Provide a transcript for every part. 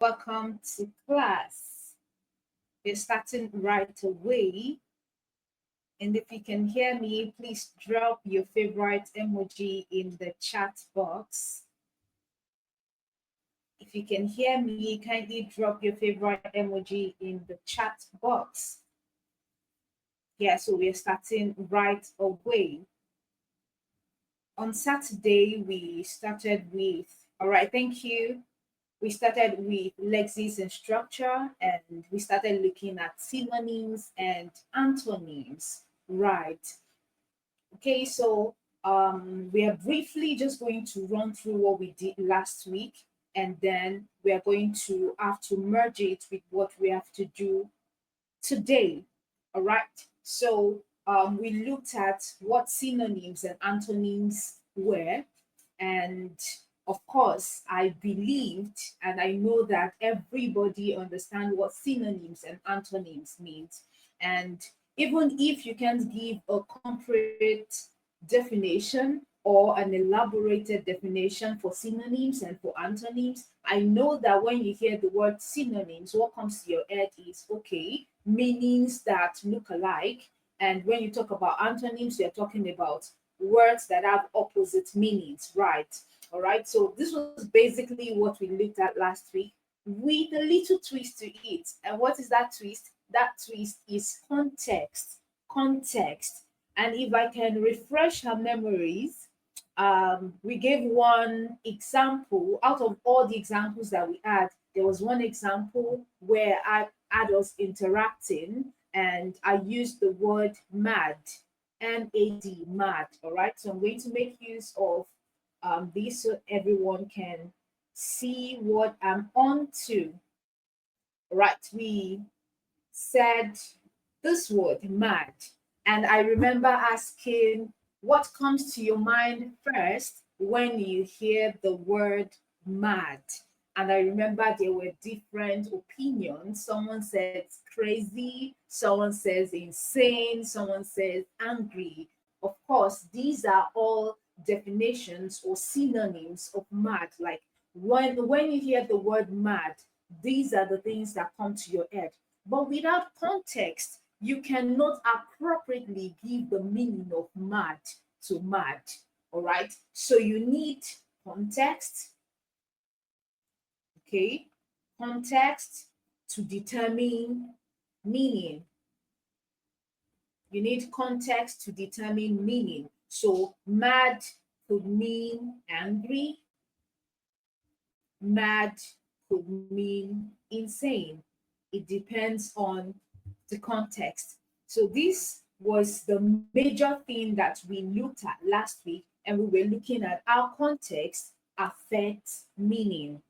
Welcome to class. We're starting right away. And if you can hear me, please drop your favorite emoji in the chat box. If you can hear me, kindly drop your favorite emoji in the chat box. Yeah, so we're starting right away. On Saturday, we started with, all right, thank you. We started with lexis and structure, and we started looking at synonyms and antonyms, right? Okay, so we are briefly just going to run through what we did last week, and then we are going to have to merge it with what we have to do today. All right. So we looked at what synonyms and antonyms were. And of course, I believed and I know that everybody understands what synonyms and antonyms means. And even if you can't give a concrete definition or an elaborated definition for synonyms and for antonyms, I know that when you hear the word synonyms, what comes to your head is okay, meanings that look alike. And when you talk about antonyms, you're talking about words that have opposite meanings, right? All right. So this was basically what we looked at last week with a little twist to it. And what is that twist? That twist is context. Context. And if I can refresh her memories, we gave one example out of all the examples that we had. There was one example where I had us interacting and I used the word mad, MAD, mad. All right. So I'm going to make use of this so everyone can see what I'm on to. All right. We said this word, mad. And I remember asking, what comes to your mind first when you hear the word mad? And I remember there were different opinions. Someone says crazy, someone says insane, someone says angry. Of course, these are all definitions or synonyms of mad. Like when you hear the word mad, these are the things that come to your head. But without context, you cannot appropriately give the meaning of mad to mad. All right. So you need context, okay? Context to determine meaning. You need context to determine meaning. So mad could mean angry, mad could mean insane. It depends on the context. So this was the major thing that we looked at last week, and we were looking at how context affects meaning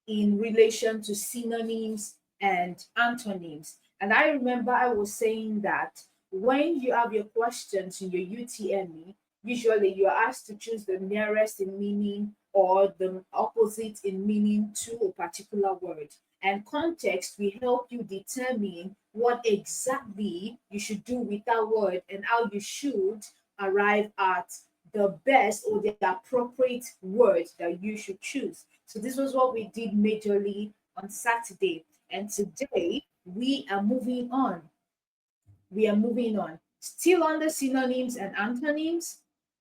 in relation to synonyms and antonyms. And I remember I was saying that when you have your questions in your UTME, usually you are asked to choose the nearest in meaning or the opposite in meaning to a particular word. And context will help you determine what exactly you should do with that word and how you should arrive at the best or the appropriate word that you should choose. So this was what we did majorly on Saturday. And today we are moving on. We are moving on. Still on the synonyms and antonyms,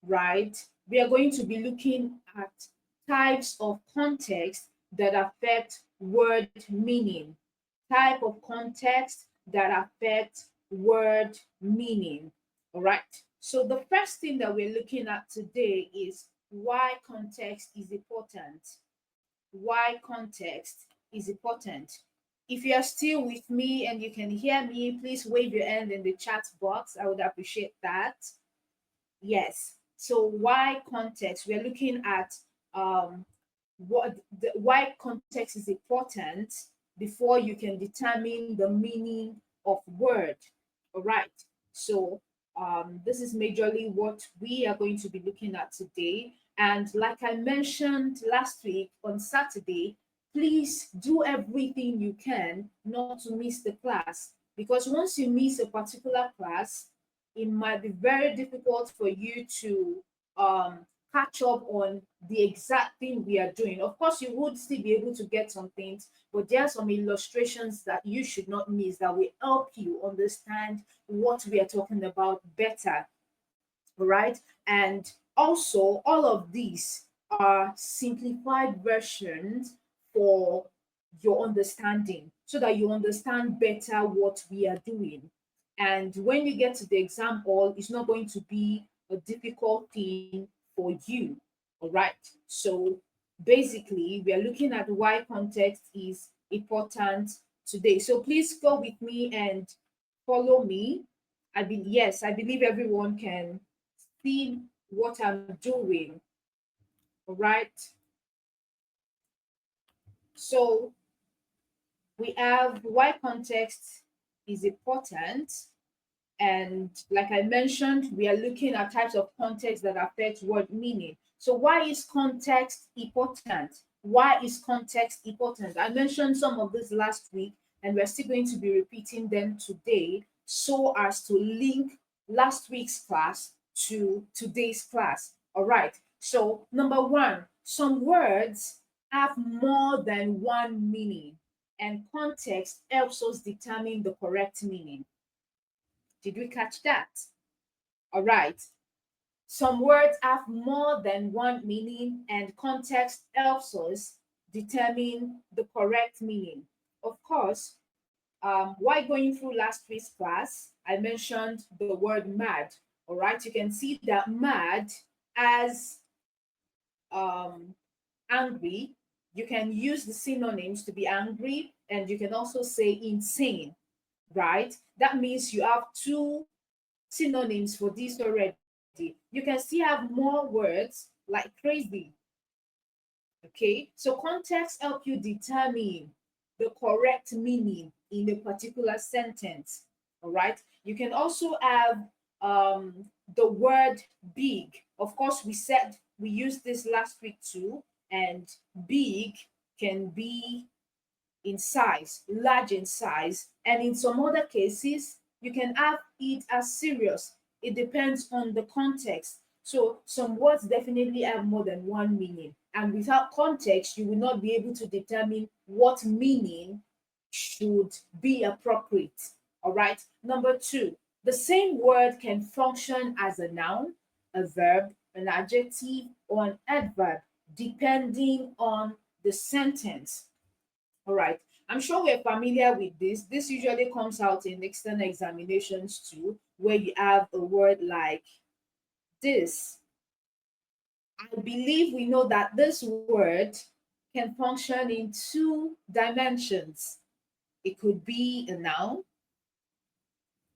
right? We are going to be looking at types of context that affect word meaning. Type of context that affect word meaning. All right. So the first thing that we're looking at today is why context is important. Why context is important. If you are still with me and you can hear me, please wave your hand in the chat box. I would appreciate that. Yes. So why context? We're looking at why context is important before you can determine the meaning of word. All right. So this is majorly what we are going to be looking at today. And like I mentioned last week on Saturday, please do everything you can not to miss the class, because once you miss a particular class, it might be very difficult for you to catch up on the exact thing we are doing. Of course, you would still be able to get some things, but there are some illustrations that you should not miss that will help you understand what we are talking about better. All right. And also, all of these are simplified versions for your understanding so that you understand better what we are doing. And when you get to the exam hall, it's not going to be a difficult thing for you. All right. So basically, we are looking at why context is important today. So please go with me and follow me. Yes, I believe everyone can see what I'm doing. All right. So we have why context is important. And like I mentioned, we are looking at types of context that affect word meaning. So why is context important? Why is context important? I mentioned some of this last week, and we're still going to be repeating them today so as to link last week's class to today's class. All right. So number one, some words have more than one meaning, and context helps us determine the correct meaning. Did we catch that? All right. Some words have more than one meaning, and context helps us determine the correct meaning. Of course, while going through last week's class, I mentioned the word mad. All right. You can see that mad as angry. You can use the synonyms to be angry, and you can also say insane, right? That means you have two synonyms for this already. You can still have more words like crazy. Okay, so context help you determine the correct meaning in a particular sentence. All right, you can also have the word big. Of course, we said we used this last week too, and big can be in size, large in size, and in some other cases, you can have it as serious. It depends on the context. So some words definitely have more than one meaning, and without context, you will not be able to determine what meaning should be appropriate. All right. Number two, the same word can function as a noun, a verb, an adjective, or an adverb, depending on the sentence. All right. I'm sure we're familiar with this. This usually comes out in external examinations too, where you have a word like this. I believe we know that this word can function in two dimensions. It could be a noun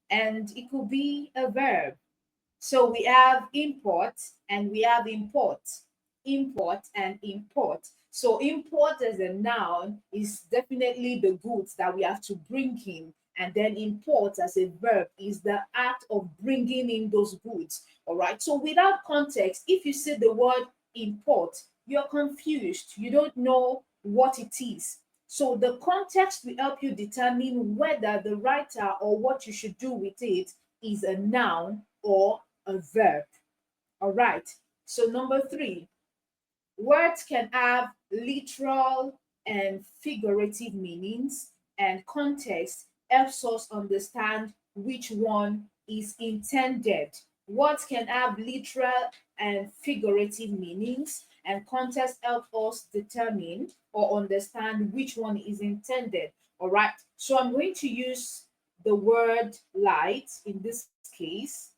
and it could be a verb. So we have import and we have import. Import and import. So import as a noun is definitely the goods that we have to bring in. And then import as a verb is the act of bringing in those goods. All right. So without context, if you say the word import, you're confused. You don't know what it is. So the context will help you determine whether the writer or what you should do with it is a noun or a verb. All right. So number three, words can have literal and figurative meanings, and context helps us understand which one is intended. Words can have literal and figurative meanings, and context helps us determine or understand which one is intended. All right. So I'm going to use the word light in this case,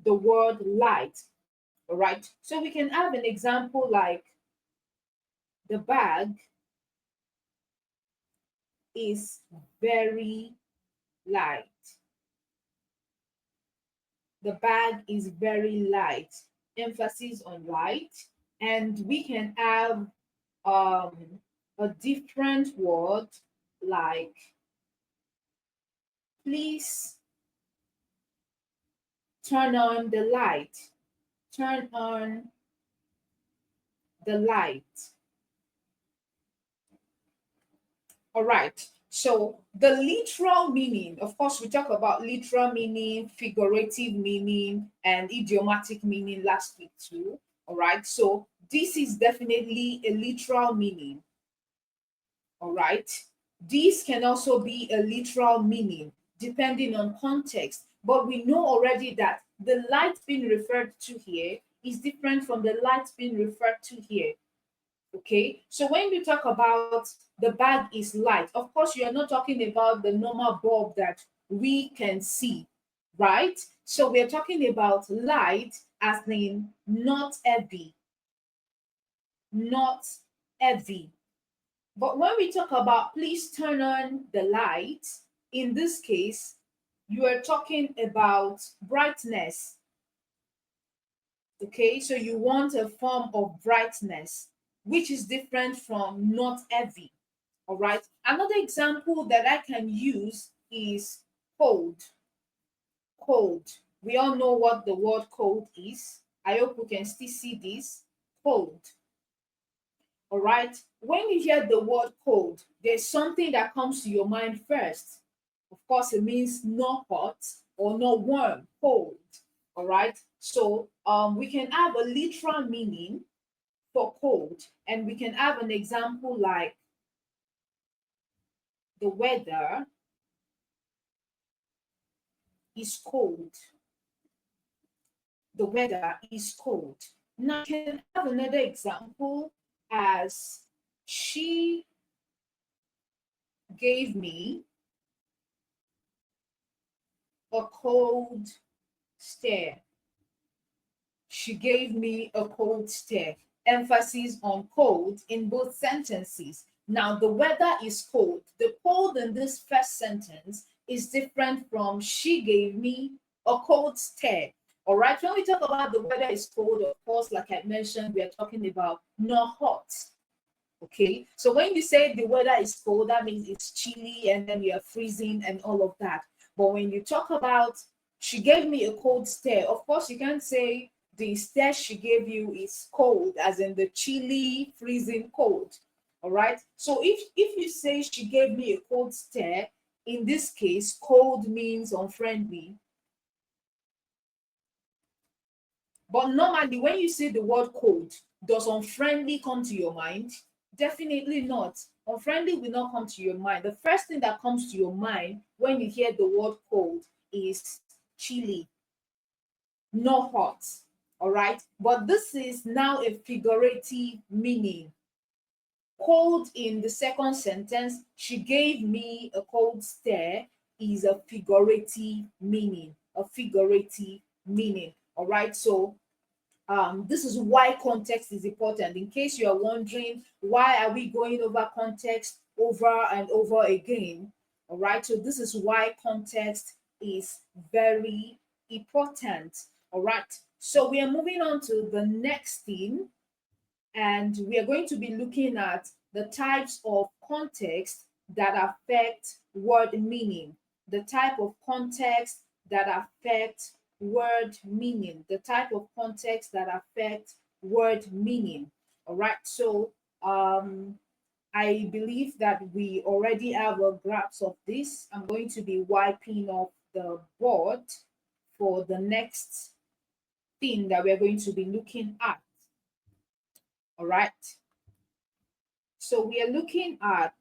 the word light. All right. So we can have an example like the bag is very light. The bag is very light. Emphasis on light. And we can have a different word like please turn on the light. Turn on the light. All right. So the literal meaning, of course, we talk about literal meaning, figurative meaning, and idiomatic meaning last week too. All right, so this is definitely a literal meaning. All right, this can also be a literal meaning depending on context, but we know already that the light being referred to here is different from the light being referred to here. Okay, so when you talk about the bag is light, of course you're not talking about the normal bulb that we can see, right? So we're talking about light as in not heavy, not heavy. But when we talk about please turn on the light, in this case you are talking about brightness. Okay, so you want a form of brightness which is different from not heavy. All right, another example that I can use is cold. Cold, we all know what the word cold is. I hope we can still see this. Cold. All right, when you hear the word cold, there's something that comes to your mind first. Of course, it means not hot or not warm. Cold. All right, so we can have a literal meaning for cold, and we can have an example like the weather is cold. The weather is cold. Now, you can have another example as she gave me a cold stare. She gave me a cold stare. Emphasis on cold in both sentences. Now, the weather is cold. The cold in this first sentence is different from she gave me a cold stare. All right, when we talk about the weather is cold, of course, like I mentioned, we are talking about not hot. Okay, so when you say the weather is cold, that means it's chilly and then we are freezing and all of that. But when you talk about she gave me a cold stare, of course, you can't say the stare she gave you is cold, as in the chilly, freezing cold. All right, so if you say she gave me a cold stare, in this case, cold means unfriendly. But normally, when you say the word cold, does unfriendly come to your mind? Definitely not. Unfriendly will not come to your mind. The first thing that comes to your mind when you hear the word cold is chilly, not hot. All right. But this is now a figurative meaning. Cold in the second sentence, she gave me a cold stare, is a figurative meaning. A figurative meaning. All right. So this is why context is important. In case you are wondering, why are we going over context over and over again? All right, so this is why context is very important. All right, so we are moving on to the next thing, and we are going to be looking at the types of context that affect word meaning. The type of context that affect word meaning. The type of context that affect word meaning. All right, so I believe that we already have a grasp of this. I'm going to be wiping off the board for the next thing that we're going to be looking at. All right. So we are looking at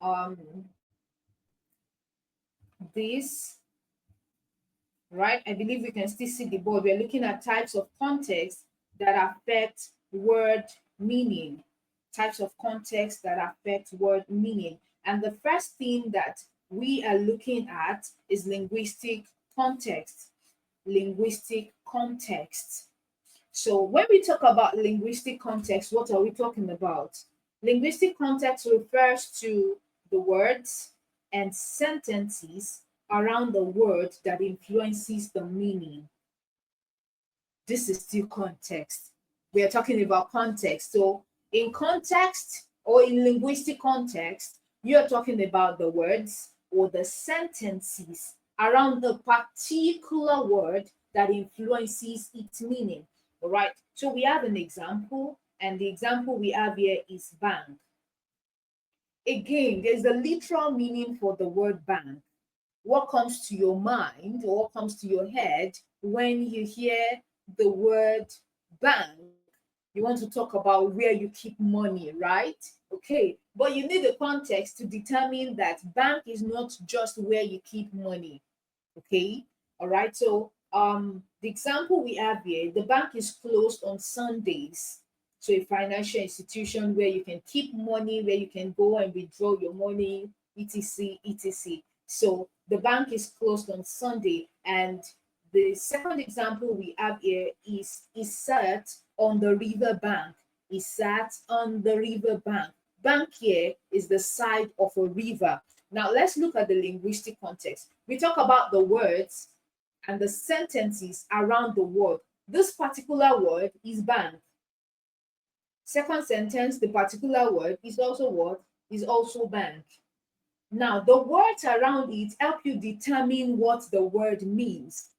um, this, right? I believe we can still see the board. We're looking at types of context that affect word meaning. Types of context that affect word meaning. And the first thing that we are looking at is linguistic context. Linguistic context. So when we talk about linguistic context, what are we talking about? Linguistic context refers to the words and sentences around the word that influences the meaning. This is still context. We are talking about context. So in context or in linguistic context, you're talking about the words or the sentences around the particular word that influences its meaning. All right. So we have an example, and the example we have here is bank. Again, there's a literal meaning for the word bank. What comes to your mind or what comes to your head when you hear the word bank, you want to talk about where you keep money, right? Okay, but you need a context to determine that bank is not just where you keep money. Okay, all right. So the example we have here, the bank is closed on Sundays. So a financial institution where you can keep money, where you can go and withdraw your money, etc, etc. So the bank is closed on Sunday. And the second example we have here is sat on the river bank. Is sat on the river bank. Bank here is the side of a river. Now let's look at the linguistic context. We talk about the words and the sentences around the word. This particular word is bank. Second sentence, the particular word is also what? Is also bank. Now, the words around it help you determine what the word means.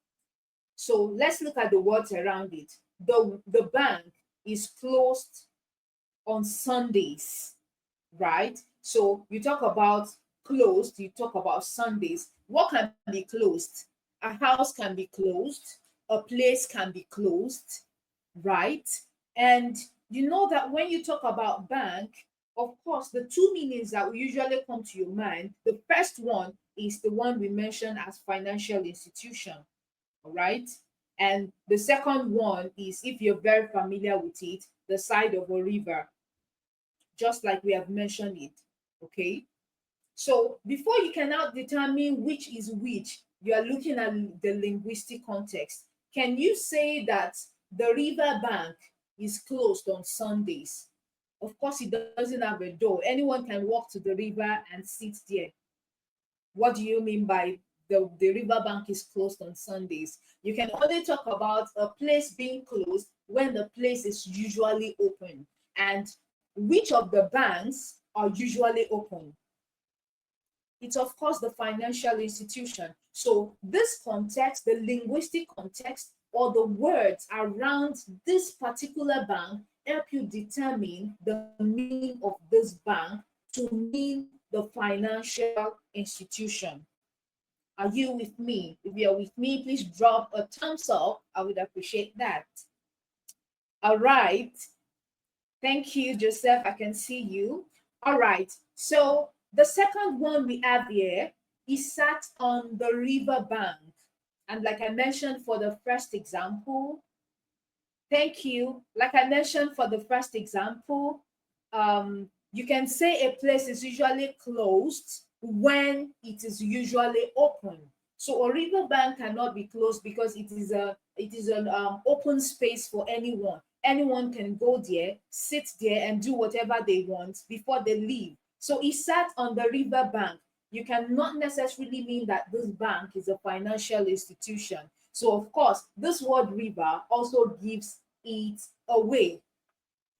So let's look at the words around it. The bank is closed on Sundays, right? So you talk about closed, you talk about Sundays. What can be closed? A house can be closed, a place can be closed, right? And you know that when you talk about bank, of course, the two meanings that will usually come to your mind, the first one is the one we mentioned as financial institution, all right? And the second one is, if you're very familiar with it, the side of a river, just like we have mentioned it, okay? So before you can now determine which is which, you are looking at the linguistic context. Can you say that the river bank is closed on Sundays? Of course, it doesn't have a door. Anyone can walk to the river and sit there. What do you mean by the river bank is closed on Sundays? You can only talk about a place being closed when the place is usually open. And which of the banks are usually open? It's of course the financial institution. So this context, the linguistic context, or the words around this particular bank help you determine the meaning of this bank to mean the financial institution. Are you with me? If you're with me, please drop a thumbs up. I would appreciate that. All right. Thank you, Joseph. I can see you. All right. So the second one we have here is sat on the river bank. And like I mentioned for the first example, thank you. Like I mentioned for the first example, you can say a place is usually closed when it is usually open. So a river bank cannot be closed because it is an open space for anyone. Anyone can go there, sit there, and do whatever they want before they leave. So he sat on the river bank. You cannot necessarily mean that this bank is a financial institution. So of course, this word river also gives it away.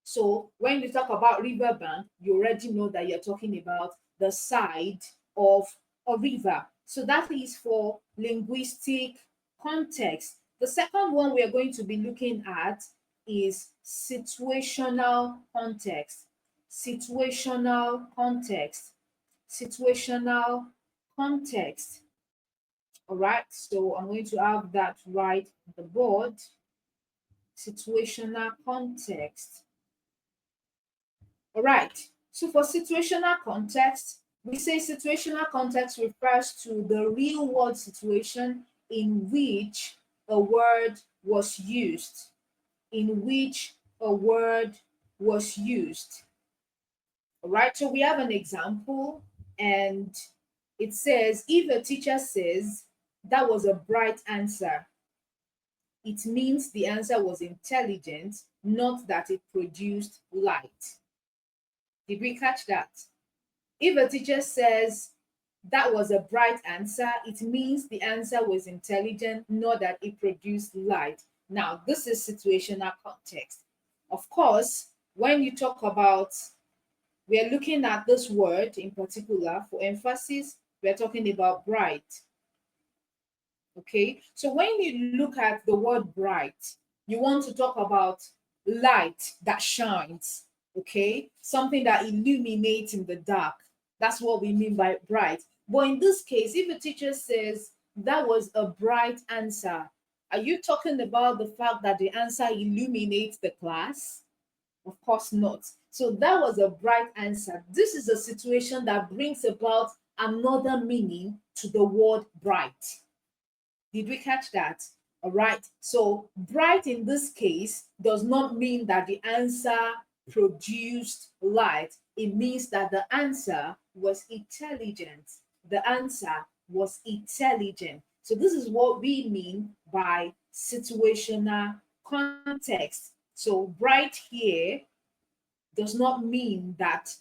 So when you talk about riverbank, you already know that you're talking about the side of a river. So that is for linguistic context. The second one we are going to be looking at is situational context. Situational context. Situational context. All right, so I'm going to have that right on the board. Situational context. All right. So for situational context, we say situational context refers to the real world situation in which a word was used. In which a word was used. All right. So we have an example, and it says, if a teacher says that was a bright answer, it means the answer was intelligent, not that it produced light. Did we catch that? If a teacher says that was a bright answer, it means the answer was intelligent, not that it produced light. Now, this is situational context. Of course, when you talk about, we are looking at this word in particular for emphasis, we are talking about bright. Okay, so when you look at the word bright, you want to talk about light that shines, okay, something that illuminates in the dark. That's what we mean by bright. But in this case, if a teacher says that was a bright answer, Are you talking about the fact that the answer illuminates the class? Of course not. So that was a bright answer. This is a situation that brings about another meaning to the word bright. Did we catch that? All right. So bright in this case does not mean that the answer produced light. It means that the answer was intelligent. The answer was intelligent. So this is what we mean by situational context. So bright here does not mean that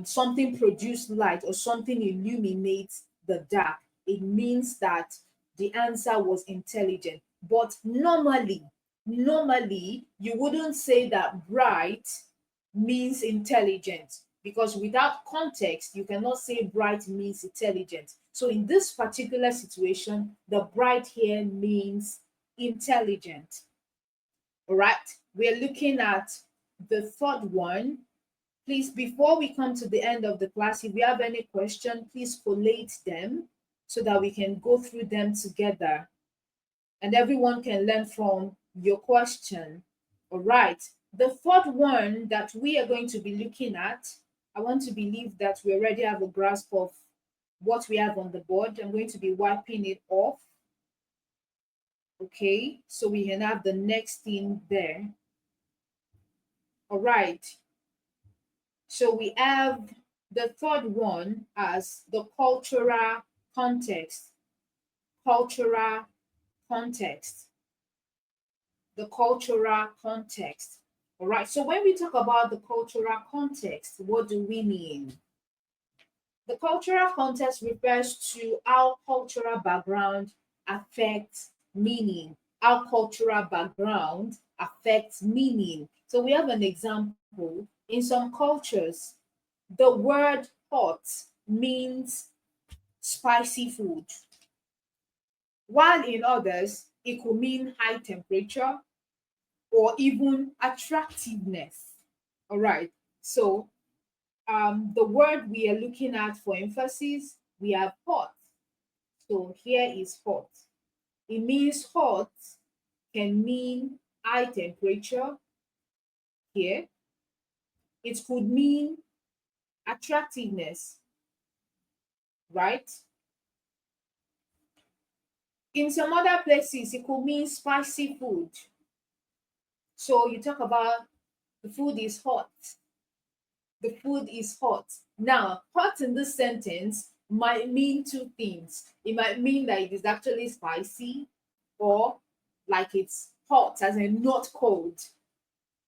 something produced light or something illuminates the dark. It means that the answer was intelligent. But normally, you wouldn't say that bright means intelligent, because without context, you cannot say bright means intelligent. So in this particular situation, the bright here means intelligent. All right, we're looking at the third one. Please, before we come to the end of the class, if you have any question, please collate them so that we can go through them together and everyone can learn from your question. All right. The third one that we are going to be looking at, I want to believe that we already have a grasp of what we have on the board. I'm going to be wiping it off. Okay, so we can have the next thing there. All right. So we have the third one as the cultural context. Cultural context. The cultural context. All right. So when we talk about the cultural context, what do we mean? The cultural context refers to how cultural background affects meaning. How cultural background affects meaning. So we have an example. In some cultures, the word hot means spicy food, while in others, it could mean high temperature or even attractiveness. All right. So the word we are looking at for emphasis, we have hot. So here is hot. It means hot can mean high temperature here. It could mean attractiveness, right? In some other places, it could mean spicy food. So you talk about the food is hot. The food is hot. Now, hot in this sentence might mean two things. It might mean that it is actually spicy, or like it's hot, as in not cold.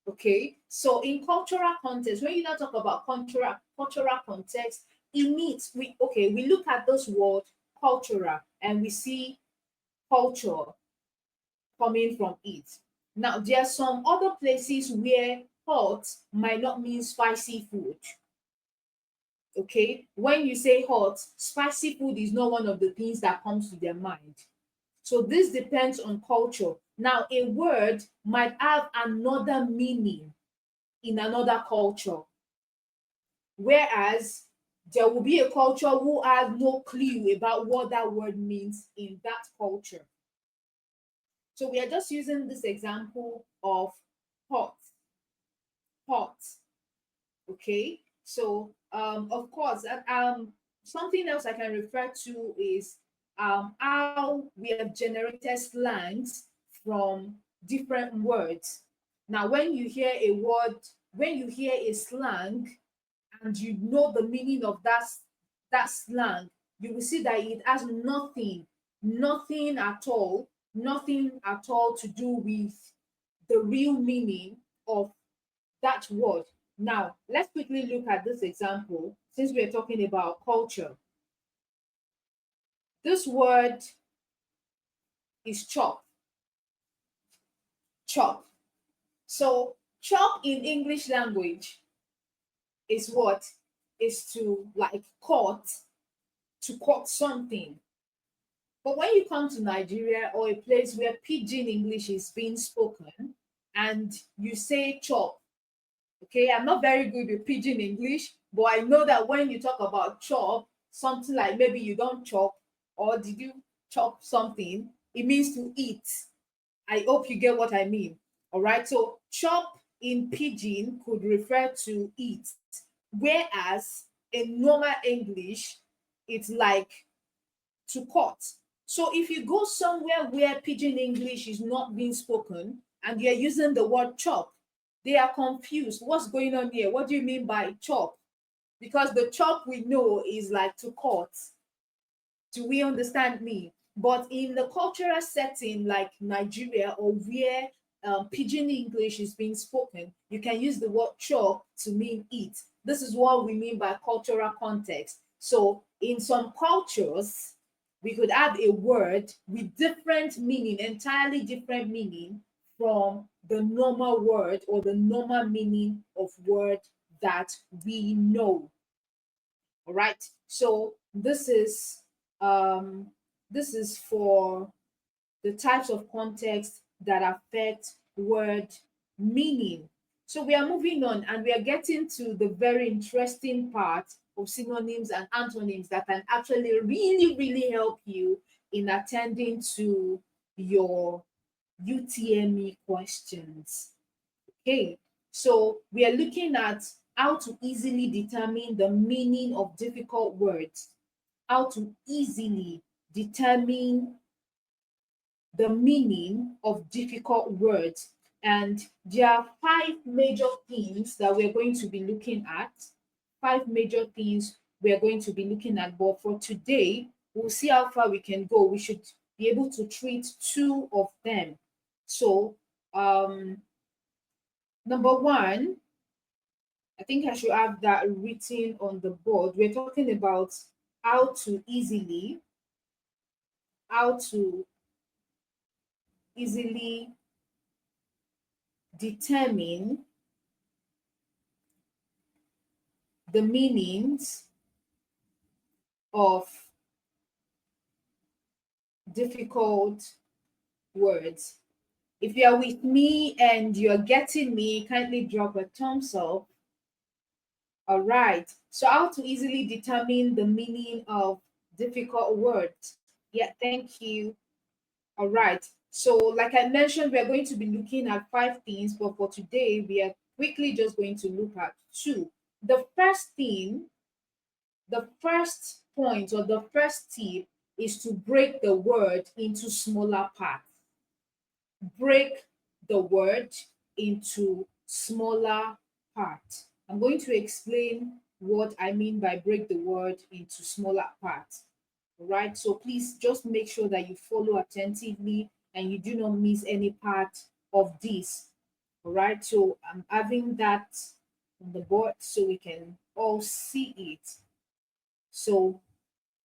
Okay. So in cultural context, when you now talk about cultural context, it means we look at this word cultural and we see culture coming from it. Now, there are some other places where hot might not mean spicy food. Okay, when you say hot, spicy food is not one of the things that comes to their mind. So this depends on culture. Now, a word might have another meaning in another culture, whereas there will be a culture who has no clue about what that word means in that culture. So we are just using this example of hot. Hot. Okay. So of course, something else I can refer to is how we have generated slangs from different words. Now, when you hear a word, when you hear a slang, and you know the meaning of that slang, you will see that it has nothing at all to do with the real meaning of that word. Now, let's quickly look at this example since we're talking about culture. This word is chop. Chop. So, chop in English language is what? Is to like to cut something. But when you come to Nigeria or a place where pidgin English is being spoken and you say chop, okay, I'm not very good with pidgin English, but I know that when you talk about chop, something like maybe you don't chop or did you chop something, it means to eat. I hope you get what I mean. All right. So chop in pidgin could refer to eat, whereas in normal English, it's like to cut. So if you go somewhere where pidgin English is not being spoken and you're using the word chop, they are confused. What's going on here? What do you mean by chop? Because the chop we know is like to cut. Do we understand me? But in the cultural setting like Nigeria or where pidgin English is being spoken, you can use the word chop to mean eat. This is what we mean by cultural context. So in some cultures, we could have a word with different meaning, entirely different meaning from the normal word or the normal meaning of word that we know. All right. So this is for the types of context that affect word meaning. So we are moving on and we are getting to the very interesting part of synonyms and antonyms that can actually really, really help you in attending to your UTME questions. Okay, so we are looking at how to easily determine the meaning of difficult words, how to easily determine the meaning of difficult words. And there are five major themes that we're going to be looking at. Five major themes we are going to be looking at. But for today, we'll see how far we can go. We should be able to treat two of them. So, number one, I think I should have that written on the board. We're talking about how to easily, how to easily determine the meanings of difficult words. If you are with me and you're getting me, kindly drop a thumbs up. All right. So how to easily determine the meaning of difficult words. Yeah, thank you. All right. So like I mentioned, we are going to be looking at five things, but for today, we are quickly just going to look at two. The first thing, the first point or the first tip is to break the word into smaller parts. Break the word into smaller parts. I'm going to explain what I mean by break the word into smaller parts. All right, so please just make sure that you follow attentively and you do not miss any part of this. All right, so I'm having that on the board so we can all see it. So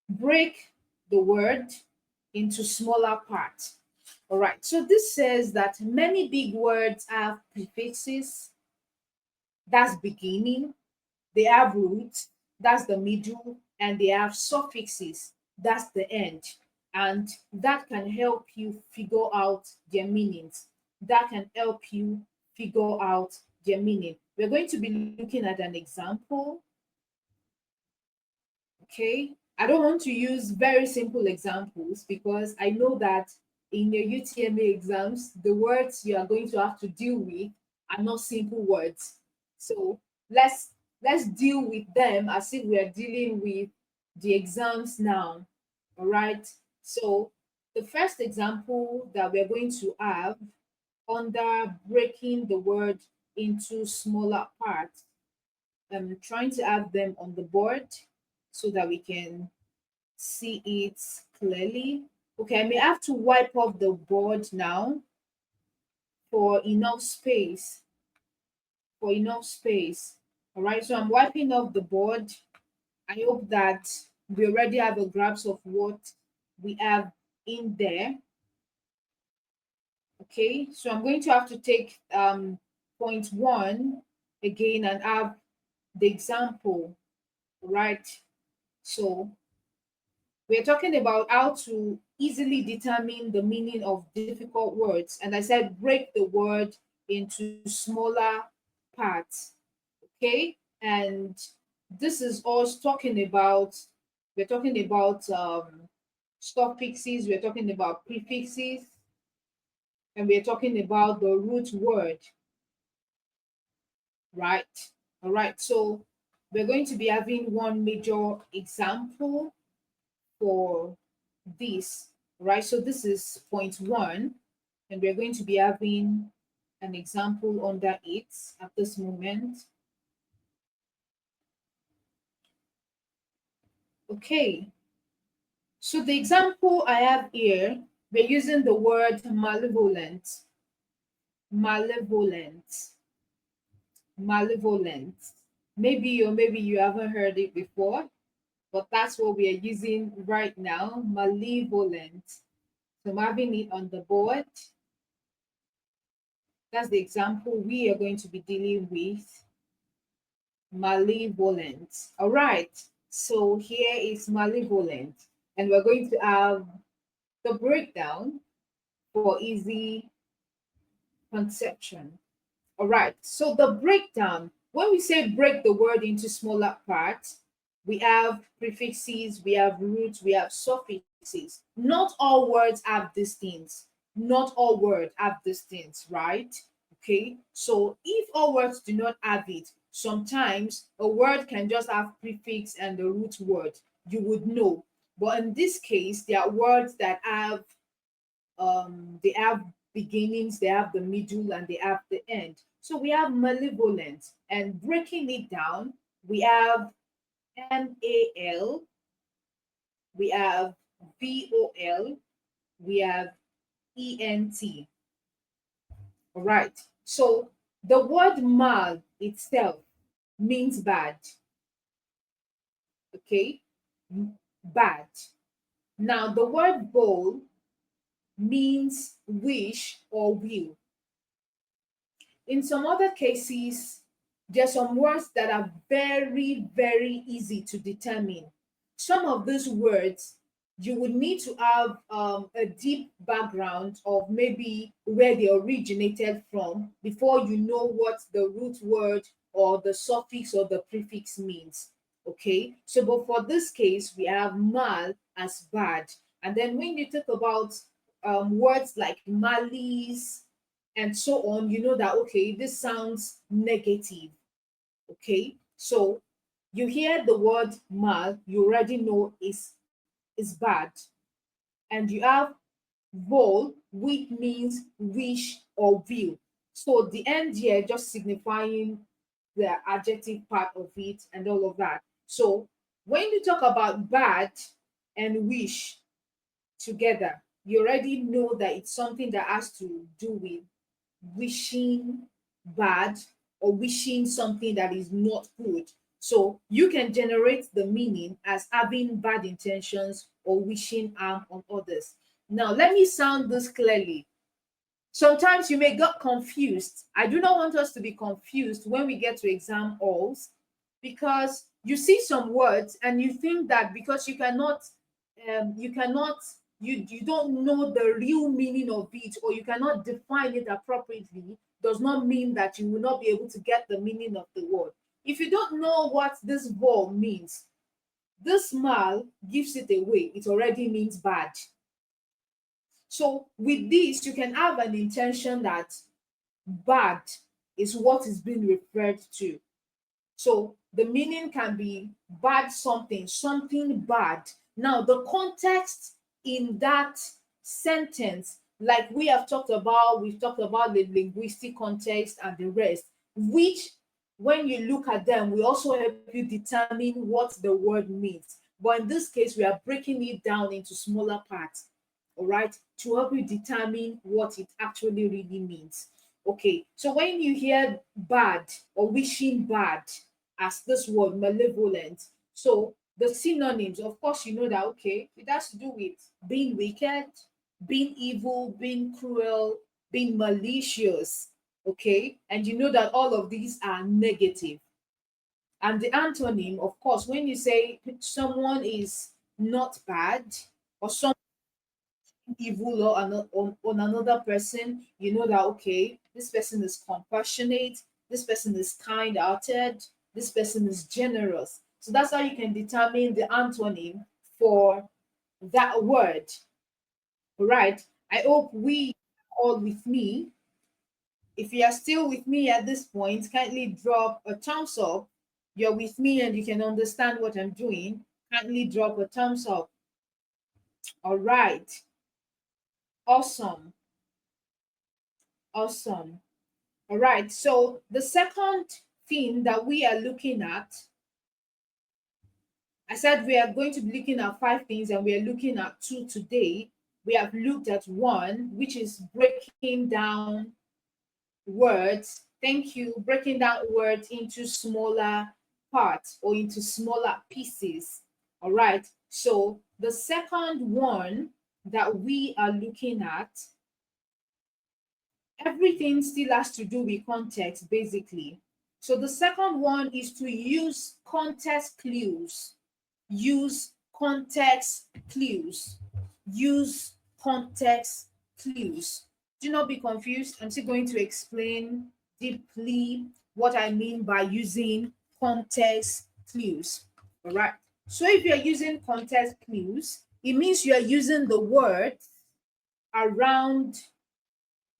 break the word into smaller parts. All right, so this says that many big words have prefixes, that's beginning, they have roots, that's the middle, and they have suffixes, that's the end. And that can help you figure out their meanings. That can help you figure out their meaning. We're going to be looking at an example. Okay, I don't want to use very simple examples because I know that in your UTME exams, the words you are going to have to deal with are not simple words. So let's deal with them as if we are dealing with the exams now. All right. So the first example that we're going to have under breaking the word into smaller parts, I'm trying to have them on the board so that we can see it clearly. Okay, I may have to wipe off the board now for enough space. For enough space. All right, so I'm wiping off the board. I hope that we already have a grasp of what we have in there. Okay, so I'm going to have to take point one again and have the example, right? So we're talking about how to easily determine the meaning of difficult words. And I said break the word into smaller parts. Okay. And this is us talking about, we're talking about suffixes, we're talking about prefixes, and we're talking about the root word, right? All right, so we're going to be having one major example for this, right? So this is point one, and we're going to be having an example under it at this moment. Okay, so the example I have here, we're using the word malevolent, malevolent, malevolent. Maybe you haven't heard it before, but that's what we are using right now, malevolent. So I'm having it on the board. That's the example we are going to be dealing with, malevolent. All right, so here is malevolent, and we're going to have the breakdown for easy conception. All right, so the breakdown, when we say break the word into smaller parts, we have prefixes, we have roots, we have suffixes. Not all words have these things. Not all words have these things, right? Okay, so if all words do not have it, sometimes a word can just have prefix and the root word. You would know. But in this case, there are words that have they have beginnings, they have the middle, and they have the end. So we have malevolent, and breaking it down, we have mal, we have vol, we have ent. All right, so the word mal itself means bad. Okay, bad. Now the word bowl means wish or will. In some other cases, there are some words that are very, very easy to determine. Some of these words, you would need to have a deep background of maybe where they originated from before you know what the root word or the suffix or the prefix means. Okay, so but for this case, we have mal as bad. And then when you talk about words like malice, and so on, you know that okay, this sounds negative. Okay, so you hear the word mal, you already know is bad. And you have vol, which means wish or will. So the end here just signifying the adjective part of it and all of that. So when you talk about bad and wish together, you already know that it's something that has to do with wishing bad or wishing something that is not good. So you can generate the meaning as having bad intentions or wishing harm on others. Now, let me sound this clearly. Sometimes you may get confused. I do not want us to be confused when we get to exam halls, because you see some words and you think that because you cannot, you don't know the real meaning of it, or you cannot define it appropriately, does not mean that you will not be able to get the meaning of the word. If you don't know what this vol means, this mal gives it away. It already means bad. So with this, you can have an intention that bad is what is being referred to. So the meaning can be bad something, something bad. Now, the context in that sentence, like we've talked about the linguistic context and the rest, which when you look at them, we also help you determine what the word means. But in this case, we are breaking it down into smaller parts, all right, to help you determine what it actually really means. Okay, so when you hear bad or wishing bad as this word malevolent, so the synonyms, of course, you know that okay, it has to do with being wicked, being evil, being cruel, being malicious. Okay, and you know that all of these are negative. And the antonym, of course, when you say someone is not bad or someone evil or on another person, you know that okay, this person is compassionate, this person is kind-hearted, this person is generous. So that's how you can determine the antonym for that word. All right. I hope we are all with me. If you are still with me at this point, kindly drop a thumbs up. You're with me and you can understand what I'm doing. Kindly drop a thumbs up. All right. Awesome. Awesome. All right. So the second thing that we are looking at, I said we are going to be looking at five things and we are looking at two today. We have looked at one, which is breaking down words. Thank you. Breaking down words into smaller parts or into smaller pieces. All right. So the second one that we are looking at, everything still has to do with context, basically. So the second one is to use context clues. Use context clues. Use context clues. Do not be confused. I'm still going to explain deeply what I mean by using context clues. All right. So if you're using context clues, it means you're using the words around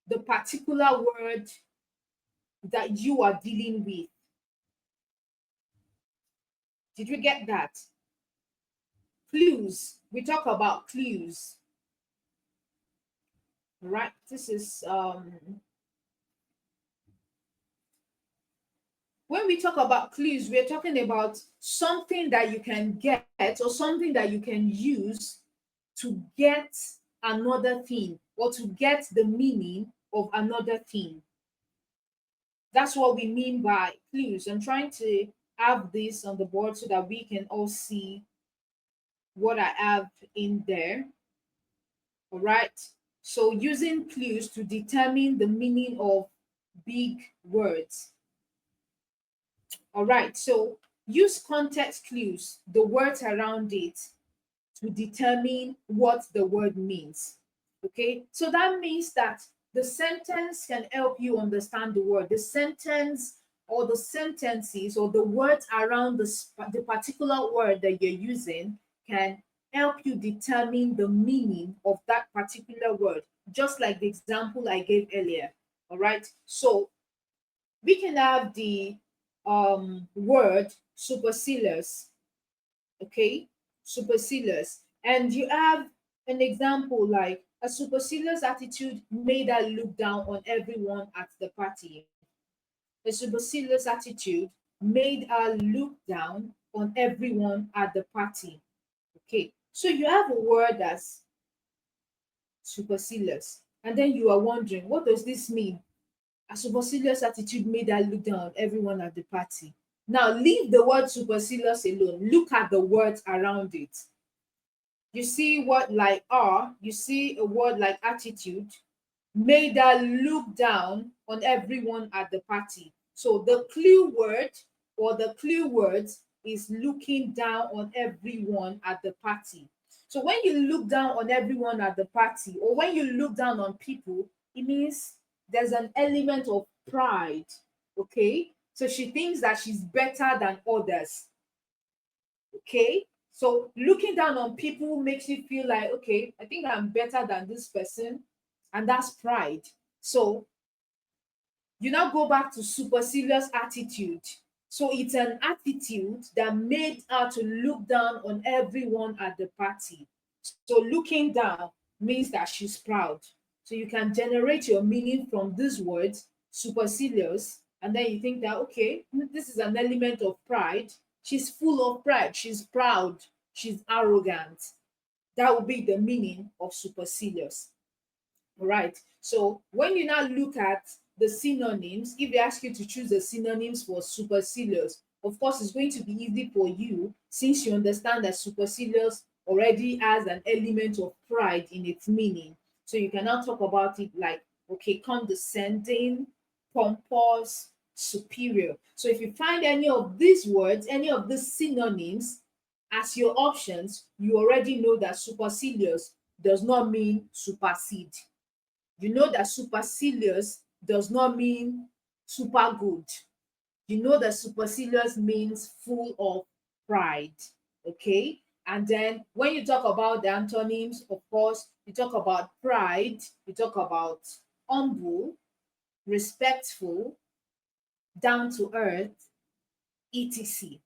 the particular word that you are dealing with. Did you get that? Clues. We talk about clues. All right. This is when we talk about clues, we're talking about something that you can get or something that you can use to get another thing or to get the meaning of another thing. That's what we mean by clues. I'm trying to have this on the board so that we can all see what I have in there. All right. So using clues to determine the meaning of big words. All right. So use context clues, the words around it, to determine what the word means. Okay. So that means that the sentence can help you understand the word. The sentence or the sentences or the words around the particular word that you're using can help you determine the meaning of that particular word, just like the example I gave earlier. All right. So we can have the word supercilious. Okay. Supercilious. And you have an example like a supercilious attitude made her look down on everyone at the party. A supercilious attitude made her look down on everyone at the party. Okay, so you have a word that's supercilious, and then you are wondering, what does this mean? A supercilious attitude made her look down on everyone at the party. Now, leave the word supercilious alone. Look at the words around it. You see what like are, you see a word like attitude, made her look down on everyone at the party. So the clue word or the clue words is looking down on everyone at the party. So when you look down on everyone at the party or when you look down on people, it means there's an element of pride. Okay. So she thinks that she's better than others. Okay. So looking down on people makes you feel like, okay, I think I'm better than this person. And that's pride. So you now go back to supercilious attitude. So it's an attitude that made her to look down on everyone at the party. So looking down means that she's proud. So you can generate your meaning from these words, supercilious, and then you think that, okay, this is an element of pride. She's full of pride. She's proud. She's arrogant. That would be the meaning of supercilious. All right. So when you now look at the synonyms, if they ask you to choose the synonyms for supercilious, of course, it's going to be easy for you since you understand that supercilious already has an element of pride in its meaning. So you can now talk about it like, okay, condescending, pompous, superior. So if you find any of these words, any of these synonyms as your options, you already know that supercilious does not mean supersede. You know that supercilious does not mean super good. You know that supercilious means full of pride. Okay. And then when you talk about the antonyms, of course, you talk about pride, you talk about humble, respectful, down to earth, etc.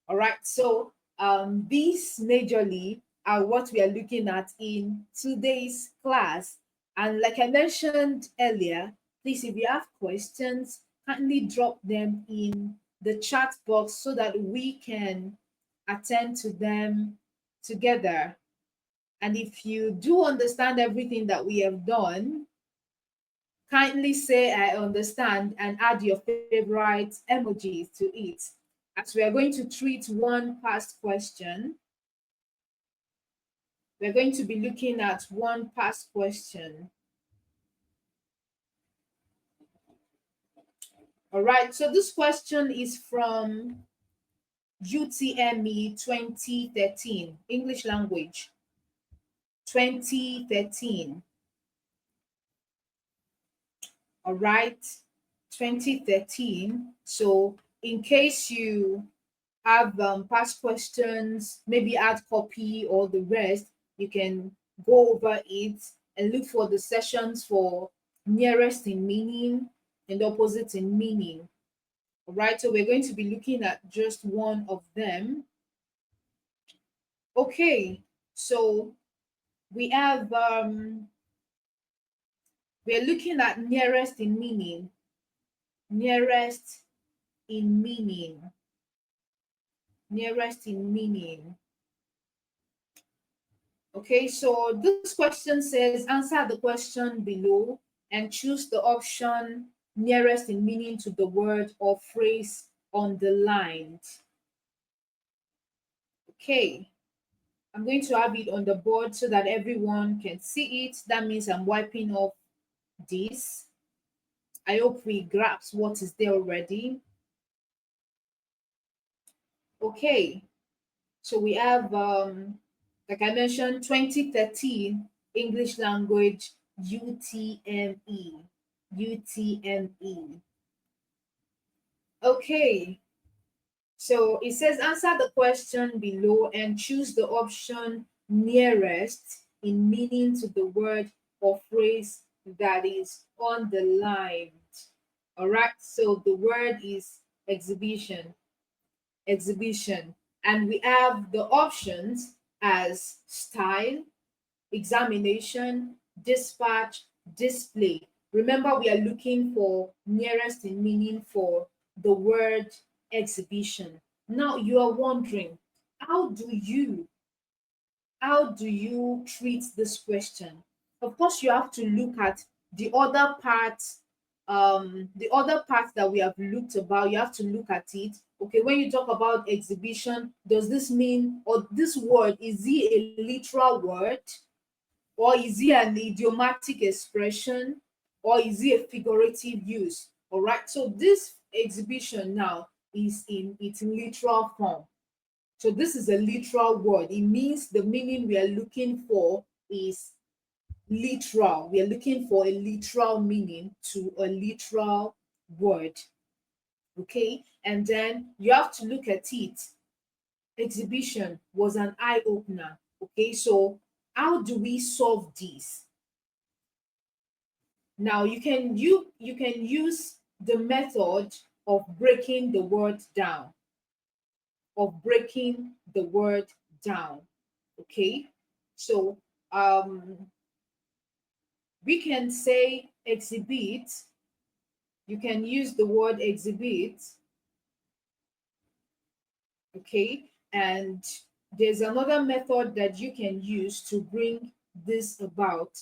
All right. So these majorly are what we are looking at in today's class. And like I mentioned earlier, please, if you have questions, kindly drop them in the chat box so that we can attend to them together. And if you do understand everything that we have done, kindly say I understand and add your favorite emojis to it. As we are going to treat one past question, we're going to be looking at one past question. All right, so this question is from UTME 2013, English language 2013. All right, 2013. So in case you have past questions, maybe add copy or the rest, you can go over it and look for the sessions for nearest in meaning and opposite in meaning. All right, so we're going to be looking at just one of them. Okay, so we have we're looking at nearest in meaning. Nearest in meaning. Nearest in meaning. Okay, so this question says answer the question below and choose the option nearest in meaning to the word or phrase underlined. Okay, I'm going to have it on the board so that everyone can see it. That means I'm wiping off this. I hope we grasp what is there already. Okay, so we have like I mentioned, 2013 English language UTME. UTME. Okay, so it says answer the question below and choose the option nearest in meaning to the word or phrase that is underlined. All right, so the word is exhibition. Exhibition. And we have the options as style, examination, dispatch, display. Remember, we are looking for nearest in meaning for the word exhibition. Now you are wondering, how do you treat this question? Of course, you have to look at the other parts, the other parts that we have looked about. You have to look at it. Okay, when you talk about exhibition, does this mean, or this word, is it a literal word, or is it an idiomatic expression, or is it a figurative use? All right, so this exhibition now is in its literal form. So this is a literal word. It means the meaning we are looking for is literal. We are looking for a literal meaning to a literal word. Okay, and then you have to look at it. Exhibition was an eye opener. Okay, so how do we solve this? Now you can use the method of breaking the word down. Of breaking the word down. Okay, so we can say exhibit. You can use the word exhibit. Okay, and there's another method that you can use to bring this about.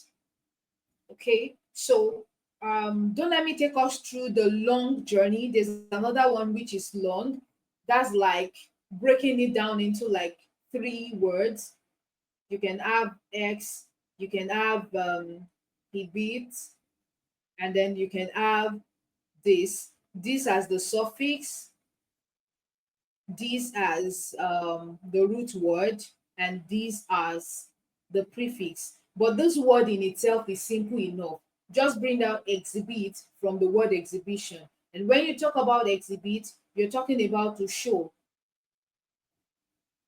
Okay, so don't let me take us through the long journey. There's another one which is long. That's like breaking it down into like 3 words. You can have X, you can have he beats, and then you can have this as the suffix, this as the root word, and this as the prefix. But this word in itself is simple enough. Just bring down exhibit from the word exhibition. And when you talk about exhibit, you're talking about to show.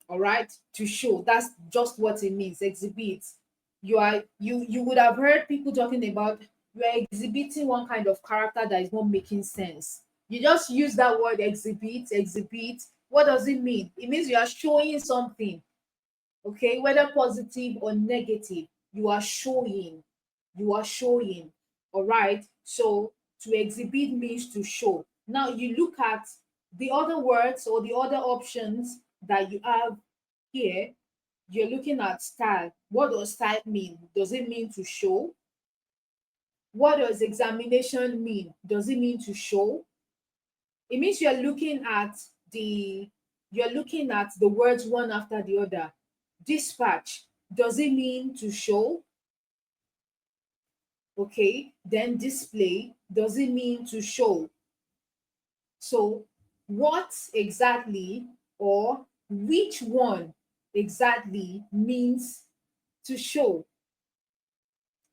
All right, to show. That's just what it means. Exhibit. You would have heard people talking about you are exhibiting one kind of character that is not making sense. You just use that word exhibit, exhibit. What does it mean? It means you are showing something, okay, whether positive or negative. You are showing. You are showing. All right. So to exhibit means to show. Now you look at the other words or the other options that you have here. You're looking at style. What does style mean? Does it mean to show? What does examination mean? Does it mean to show? It means the you're looking at the words one after the other. Dispatch, does it mean to show? Okay. Then display, does it mean to show? So what exactly or which one exactly means to show?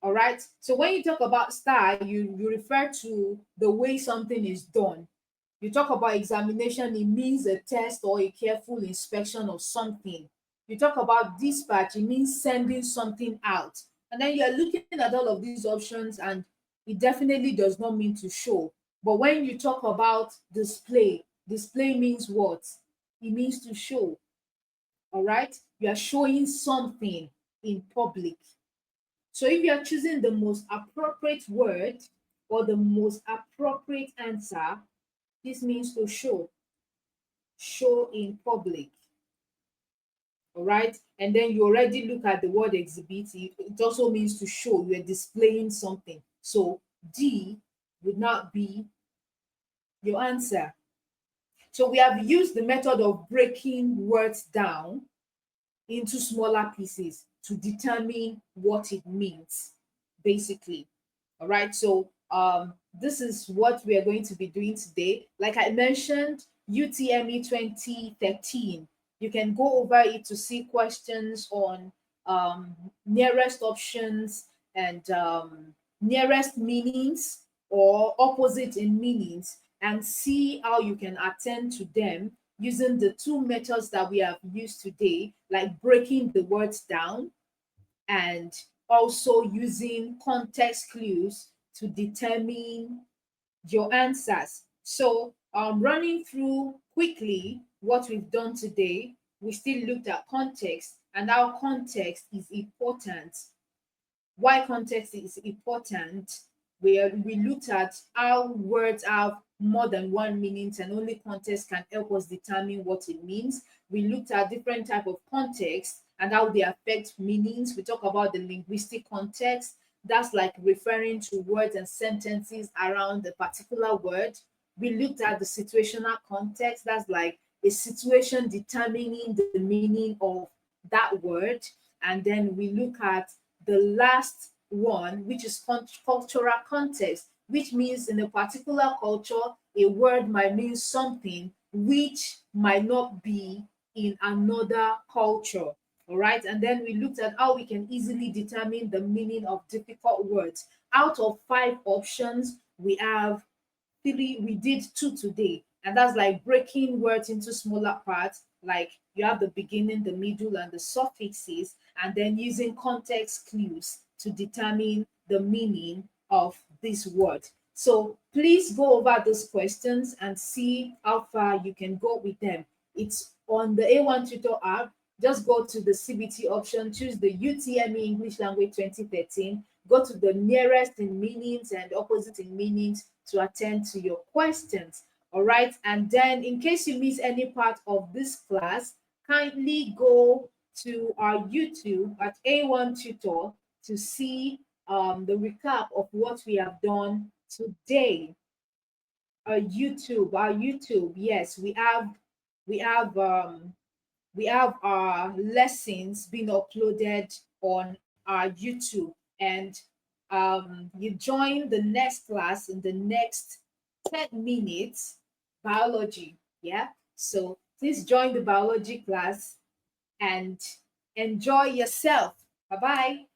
All right. So when you talk about style, you refer to the way something is done. You talk about examination, it means a test or a careful inspection of something. You talk about dispatch, it means sending something out. And then you're looking at all of these options, and it definitely does not mean to show. But when you talk about display, display means what? It means to show. All right. You are showing something in public. So if you are choosing the most appropriate word or the most appropriate answer, this means to show, show in public. All right. And then you already look at the word exhibit. It also means to show. You're displaying something. So D would not be your answer. So we have used the method of breaking words down into smaller pieces to determine what it means, basically. All right. So this is what we are going to be doing today. Like I mentioned, UTME 2013. You can go over it to see questions on nearest options and nearest meanings or opposite in meanings, and see how you can attend to them using the two methods that we have used today, like breaking the words down and also using context clues to determine your answers. So, running through quickly what we've done today, we still looked at context and how context is important. Why context is important, where we looked at how words have more than one meaning and only context can help us determine what it means. We looked at different type of context and how they affect meanings. We talk about the linguistic context. That's like referring to words and sentences around a particular word. We looked at the situational context. That's like a situation determining the meaning of that word. And then we look at the last one, which is cultural context, which means in a particular culture, a word might mean something which might not be in another culture. All right. And then we looked at how we can easily determine the meaning of difficult words. Out of 5 options, we have 3, we did 2 today, and that's like breaking words into smaller parts, like you have the beginning, the middle, and the suffixes, and then using context clues to determine the meaning of this word. So please go over those questions and see how far you can go with them. It's on the A1 Tutor app. Just go to the CBT option, choose the UTME English Language 2013, go to the nearest in meanings and opposite in meanings to attend to your questions. All right. And then, in case you miss any part of this class, kindly go to our YouTube at A1 Tutor to see the recap of what we have done today. Our YouTube, yes, we have we have our lessons being uploaded on our YouTube, and you join the next class in the next 10 minutes, biology. Yeah. So please join the biology class and enjoy yourself. Bye bye.